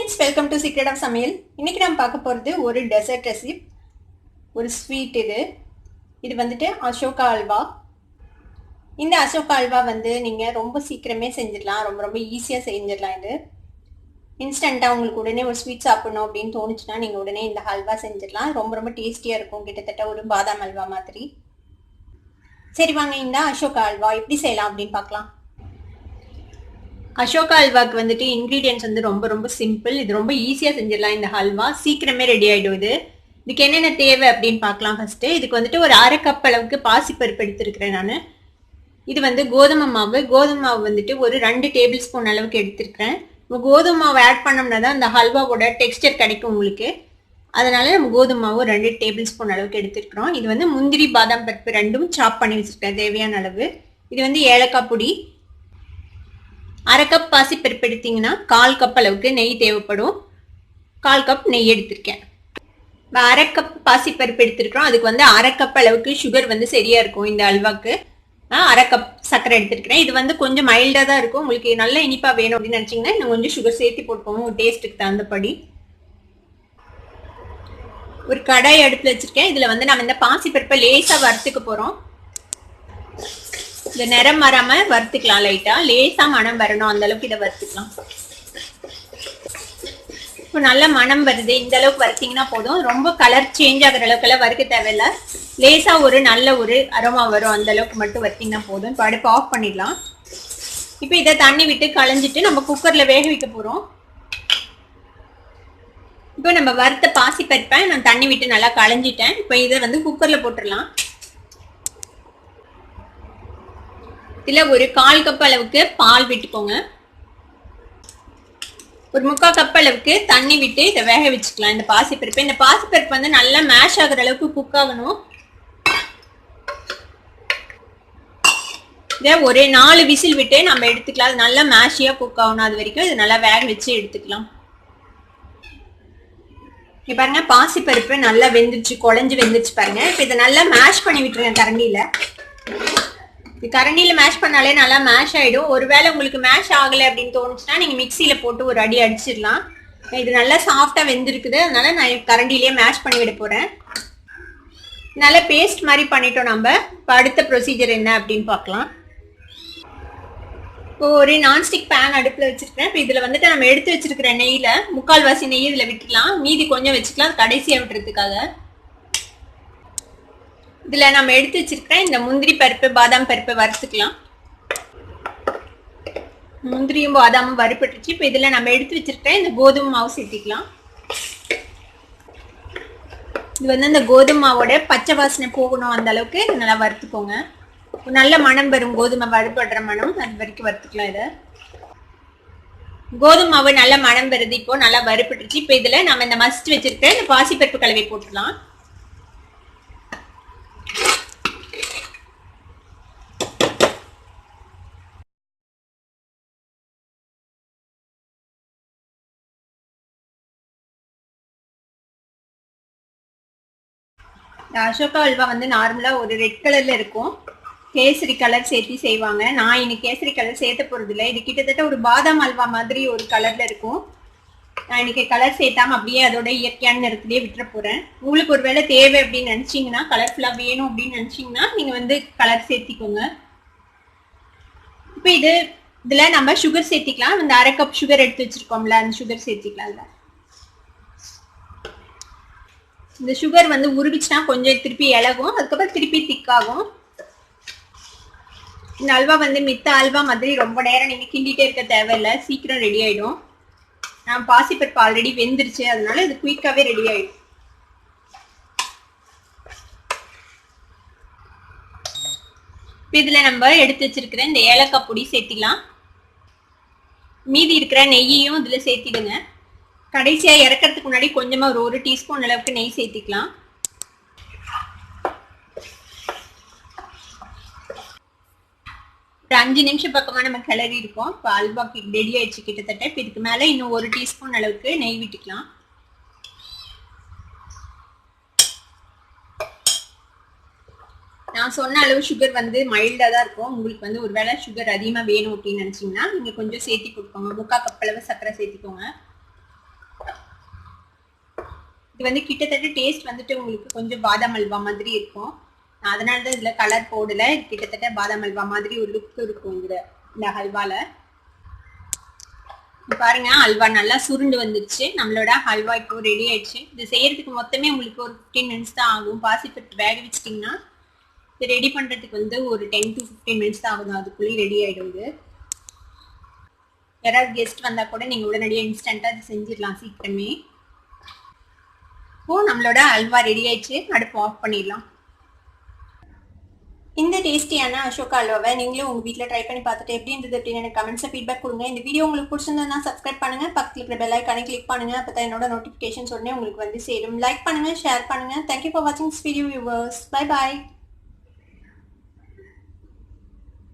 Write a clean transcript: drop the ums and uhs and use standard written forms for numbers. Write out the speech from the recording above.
Friends, welcome to secret of சமையல். இன்னைக்கு நம்ம பார்க்க போகிறது ஒரு டெசர்ட் ரெசிபி, ஒரு ஸ்வீட். இது வந்துட்டு அசோகா அல்வா. இந்த அசோகா அல்வா வந்து நீங்கள் ரொம்ப சீக்கிரமே செஞ்சிடலாம், ரொம்ப ரொம்ப ஈஸியாக செஞ்சிடலாம். இது இன்ஸ்டண்ட்டாக உங்களுக்கு உடனே ஒரு ஸ்வீட் சாப்பிடணும் அப்படின்னு தோணுச்சுன்னா நீங்கள் உடனே இந்த ஹல்வா செஞ்சிடலாம். ரொம்ப ரொம்ப டேஸ்டியாக இருக்கும், கிட்டத்தட்ட ஒரு பாதாம் அல்வா மாதிரி. சரி வாங்க, இந்த அசோகா அல்வா எப்படி செய்யலாம் அப்படின்னு பார்க்கலாம். அசோகா அல்வாக்கு வந்துட்டு இன்க்ரீடியன்ஸ் வந்து ரொம்ப ரொம்ப சிம்பிள். இது ரொம்ப ஈஸியாக செஞ்சிடலாம். இந்த ஹல்வா சீக்கிரமே ரெடி ஆகிடும். இதுக்கு என்னென்ன தேவை அப்படின்னு பார்க்கலாம். ஃபர்ஸ்ட்டு இதுக்கு வந்துட்டு ஒரு 1/2 கப் அளவுக்கு பாசிப்பருப்பு எடுத்துருக்கிறேன் நான். இது வந்து கோதுமை மாவு வந்துட்டு ஒரு 2 டேபிள் ஸ்பூன் அளவுக்கு எடுத்துருக்கிறேன். நம்ம கோதுமை மாவு ஆட் பண்ணோம்னா தான் அந்த ஹல்வாவோட டெக்ஸ்டர் கிடைக்கும் உங்களுக்கு. அதனால நம்ம கோதுமை மாவு 2 டேபிள் ஸ்பூன் அளவுக்கு எடுத்துருக்கிறோம். இது வந்து முந்திரி பாதாம் பருப்பு ரெண்டும் சாப் பண்ணி வச்சுருக்கேன் தேவையான அளவு. இது வந்து ஏலக்காய் பொடி. 1/2 கப் பாசிப்பருப்பு எடுத்தீங்கன்னா 1/4 கப் அளவுக்கு நெய் தேவைப்படும். 1/4 கப் நெய் எடுத்திருக்கேன். 1/2 கப் பாசிப்பருப்பு எடுத்திருக்கிறோம். அதுக்கு வந்து 1/2 கப் அளவுக்கு சுகர் வந்து சரியா இருக்கும். இந்த அல்வாக்கு 1/2 கப் சர்க்கரை எடுத்துருக்கிறேன். இது வந்து கொஞ்சம் மைல்டா தான் இருக்கும். உங்களுக்கு நல்ல இனிப்பா வேணும் அப்படின்னு நினைச்சீங்கன்னா இன்னும் கொஞ்சம் சுகர் சேர்த்து போட்டுக்கோங்க, உங்க டேஸ்ட்டுக்கு தகுந்தபடி. ஒரு கடாய் அடுப்புல வச்சிருக்கேன். இதுல வந்து நம்ம இந்த பாசிப்பருப்பை லேசா வறுத்துக்க போறோம். இந்த நிறம் வராம வறுத்துக்கலாம். லைட்டா லேசா மனம் வரணும், அந்த அளவுக்கு இதை வறுத்துக்கலாம். இப்போ நல்ல மனம் வருது, இந்த அளவுக்கு வறுத்தீங்கன்னா போதும். ரொம்ப கலர் சேஞ்ச் ஆகிற அளவுக்குலாம் வறுக்க தேவையில்ல. லேசா ஒரு நல்ல ஒரு அரோமா வரும், அந்த அளவுக்கு மட்டும் வறுத்தீங்கன்னா போதும். இப்போ அடுப்பு ஆஃப் பண்ணிடலாம். இப்போ இதை தண்ணி விட்டு களைஞ்சிட்டு நம்ம குக்கர்ல வேக வைக்க போறோம். இப்போ நம்ம வறுத்த பாசி பருப்பை நான் தண்ணி விட்டு நல்லா களைஞ்சிட்டேன். இப்போ இதை வந்து குக்கர்ல போட்டுடலாம். இதில் ஒரு 1/4 கப் அளவுக்கு பால் விட்டுக்கோங்க. ஒரு 3/4 கப் அளவுக்கு தண்ணி விட்டு இதை வேக வச்சுக்கலாம். இந்த பாசிப்பருப்பு வந்து நல்லா மேஷ் ஆகுற அளவுக்கு குக் ஆகணும். இதை ஒரு 4 விசில் விட்டு நம்ம எடுத்துக்கலாம். அது நல்லா மேஷியா குக் ஆகணும், அது வரைக்கும் இது நல்லா வேக வச்சு எடுத்துக்கலாம். இங்க பாருங்க, பாசிப்பருப்பு நல்லா வெந்துருச்சு, குழஞ்சு வெந்துருச்சு பாருங்க. இப்போ இதை நல்லா மேஷ் பண்ணி விட்டுருங்க கரண்டியில. கரண்டியில மேஷ் பண்ணாலே நல்லா மேஷ் ஆயிடும். ஒருவேளை உங்களுக்கு மேஷ் ஆகலை அப்படின்னு தோணுச்சுன்னா நீங்க மிக்சியில போட்டு ஒரு அடி அடிச்சிடலாம். இது நல்லா சாஃப்டா வெந்திருக்குது, அதனால நான் கரண்டிலேயே மேஷ் பண்ணி விட போறேன். நல்லா பேஸ்ட் மாதிரி பண்ணிட்டோம் நம்ம. இப்போ அடுத்த ப்ரொசீஜர் என்ன அப்படின்னு பார்க்கலாம். இப்போ ஒரு நான்ஸ்டிக் பேன் அடுப்புல வச்சிருக்கேன். இப்போ இதுல வந்துட்டு நம்ம எடுத்து வச்சிருக்கிற நெய்ல 3/4 வாசி நெய் இதுல விட்டுக்கலாம். மீதி கொஞ்சம் வச்சுக்கலாம் கடைசியா விட்டுறதுக்காக. இதுல நம்ம எடுத்து வச்சிருக்கிறேன் இந்த முந்திரி பருப்பு பாதாம் பருப்பு வறுத்துக்கலாம். முந்திரியும் பாதாமும் வறுப்பட்டுச்சு. இப்போ இதுல நம்ம எடுத்து வச்சிருக்கிறேன் இந்த கோதுமை மாவு சேர்த்திக்கலாம். இது வந்து இந்த கோதுமை மாவோட பச்சை வாசனை போகணும், அந்த அளவுக்கு நல்லா வறுத்துக்கோங்க. நல்ல மனம் வரும், கோதுமை வறுபடுற மனம், அது வரைக்கும் வறுத்துக்கலாம். இதை கோதுமை மாவு நல்ல மனம் வருது, இப்போ நல்லா வறுப்பட்டுச்சு. இப்போ இதுல நம்ம இந்த மசிச்சு வச்சிருக்கிற இந்த பாசிப்பருப்பு கலவை போட்டுக்கலாம். இந்த அசோகா அல்வா வந்து நார்மலா ஒரு ரெட் கலர்ல இருக்கும். கேசரி கலர் சேர்த்து செய்வாங்க. நான் இன்னைக்கு கேசரி கலர் சேர்த்த போறது இல்லை. இது கிட்டத்தட்ட ஒரு பாதாம் அல்வா மாதிரி ஒரு கலர்ல இருக்கும். நான் இன்னைக்கு கலர் சேர்த்தாம அப்படியே அதோட இயற்கையான நிறத்திலேயே விட்டுற போறேன். உங்களுக்கு ஒருவேளை தேவை அப்படின்னு நினைச்சீங்கன்னா, கலர்ஃபுல்லா வேணும் அப்படின்னு நினைச்சீங்கன்னா நீங்க வந்து கலர் சேர்த்திக்கோங்க. இப்போ இதுல நம்ம சுகர் சேர்த்திக்கலாம். இந்த 1/2 கப் சுகர் எடுத்து வச்சிருக்கோம்ல, அந்த சுகர் சேர்த்திக்கலாம். இந்த சுகர் வந்து உருகிச்சுன்னா கொஞ்சம் திருப்பி இலகும், அதுக்கப்புறம் திருப்பி திக்காகும். இந்த அல்வா வந்து மித்த அல்வா மாதிரி ரொம்ப நேரம் நீங்க கிண்டிட்டே இருக்க தேவையில்லை, சீக்கிரம் ரெடி ஆயிடும். நான் பாசிப்பருப்பு ஆல்ரெடி வெந்துருச்சு, அதனால இது குயிக்காவே ரெடி ஆயிடும். இதுல நம்ம எடுத்து வச்சிருக்கிற இந்த ஏலக்காய் பொடி சேர்த்திக்கலாம். மீதி இருக்கிற நெய்யையும் இதுல சேர்த்திடுங்க. கடைசியா இறக்கிறதுக்கு முன்னாடி கொஞ்சமா ஒரு 1 டீஸ்பூன் அளவுக்கு நெய் சேர்த்திக்கலாம். ஒரு 5 நிமிஷம் பக்கமா நம்ம கிளறி இருக்கோம். இப்போ அல்வா ரெடி ஆயிடுச்சு கிட்டத்தட்ட. இப்போ இதுக்கு மேல இன்னும் 1 டீஸ்பூன் அளவுக்கு நெய் விட்டுக்கலாம். நான் சொன்ன அளவு சுகர் வந்து மைல்டா தான் இருக்கும். உங்களுக்கு வந்து ஒருவேளை சுகர் அதிகமா வேணும் அப்படின்னு நினைச்சீங்கன்னா நீங்க கொஞ்சம் சேர்த்தி கொடுக்கோங்க. 3/4 கப் அளவு சர்க்கரை சேர்த்திக்கோங்க. இது வந்து கிட்டத்தட்ட டேஸ்ட் வந்துட்டு உங்களுக்கு கொஞ்சம் பாதாம் அல்வா மாதிரி இருக்கும். நான் அதனால தான் இதில் கலர் போடலை. கிட்டத்தட்ட பாதாம் அல்வா மாதிரி ஒரு லுக் இருக்கும் இந்த ஹல்வால. பாருங்க அல்வா நல்லா சுருண்டு வந்துருச்சு. நம்மளோட ஹல்வா இப்போ ரெடி ஆயிடுச்சு. இது செய்யறதுக்கு மொத்தமே உங்களுக்கு ஒரு 15 மினிட்ஸ் தான் ஆகும். பாசிப்பருப்பு வேக வச்சிட்டிங்கன்னா இது ரெடி பண்ணுறதுக்கு வந்து ஒரு 10 to 15 மினிட்ஸ் தான் ஆகும். அதுக்குள்ளேயே ரெடி ஆகிடும். இது யாராவது கெஸ்ட் வந்தால் கூட நீங்கள் உடனடியாக இன்ஸ்டண்ட்டாக இது செஞ்சிடலாம் சீக்கிரமே. இப்போ நம்மளோட அல்வா ரெடி ஆயிடுச்சு. அடுப்பு ஆஃப் பண்ணிடலாம். இந்த டேஸ்டியான அசோகா அல்வாவை நீங்களும் உங்கள் வீட்டில் ட்ரை பண்ணி பார்த்துட்டு எப்படி இருந்தது அப்படின்னு எனக்கு கமெண்ட்ஸில் ஃபீட்பேக் கொடுங்க. இந்த வீடியோ உங்களுக்கு பிடிச்சிருந்ததுன்னா சப்ஸ்கிரைப் பண்ணுங்கள். பக்கத்தில் இருக்கிற பெல் ஐக்கானை கிளிக் பண்ணுங்கள். அப்போ தான் என்னோட நோட்டிஃபிகேஷன்ஸ் உடனே உங்களுக்கு வந்து சேரும். லைக் பண்ணுங்கள், ஷேர் பண்ணுங்கள். தேங்க்யூ ஃபார் வாட்சிங் this video viewers. Bye bye.